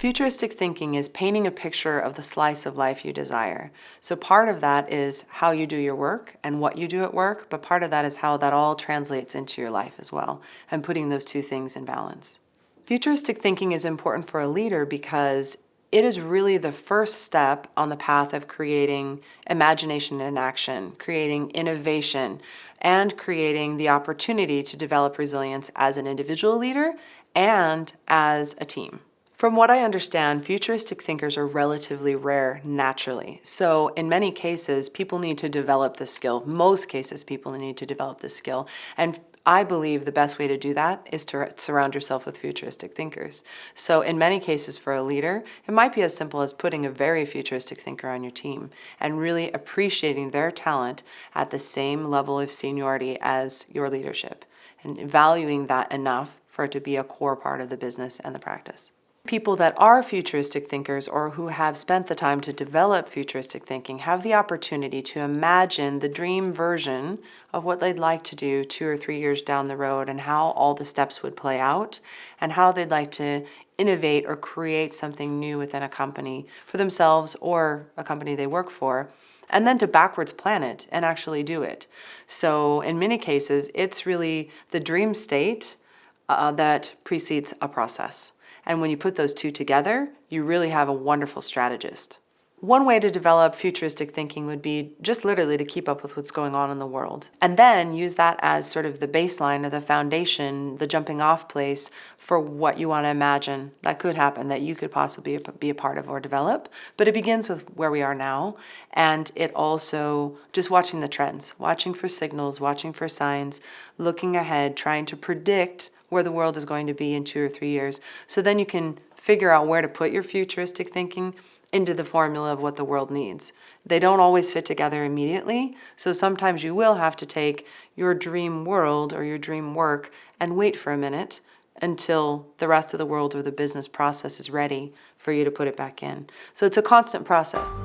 Futuristic thinking is painting a picture of the slice of life you desire. So part of that is how you do your work and what you do at work, but part of that is how that all translates into your life as well, and putting those two things in balance. Futuristic thinking is important for a leader because it is really the first step on the path of creating imagination in action, creating innovation, and creating the opportunity to develop resilience as an individual leader and as a team. From what I understand, futuristic thinkers are relatively rare naturally. So in many cases, people need to develop this skill. Most cases, people need to develop this skill. And I believe the best way to do that is to surround yourself with futuristic thinkers. So in many cases for a leader, it might be as simple as putting a very futuristic thinker on your team and really appreciating their talent at the same level of seniority as your leadership and valuing that enough for it to be a core part of the business and the practice. People that are futuristic thinkers or who have spent the time to develop futuristic thinking have the opportunity to imagine the dream version of what they'd like to do 2 or 3 years down the road and how all the steps would play out and how they'd like to innovate or create something new within a company for themselves or a company they work for, and then to backwards plan it and actually do it. So in many cases, it's really the dream state that precedes a process. And when you put those two together, you really have a wonderful strategist. One way to develop futuristic thinking would be just literally to keep up with what's going on in the world. And then use that as sort of the baseline or the foundation, the jumping off place for what you want to imagine that could happen, that you could possibly be a part of or develop. But it begins with where we are now. And it also just watching the trends, watching for signals, watching for signs, looking ahead, trying to predict where the world is going to be in 2 or 3 years. So then you can figure out where to put your futuristic thinking into the formula of what the world needs. They don't always fit together immediately, so sometimes you will have to take your dream world or your dream work and wait for a minute until the rest of the world or the business process is ready for you to put it back in. So it's a constant process.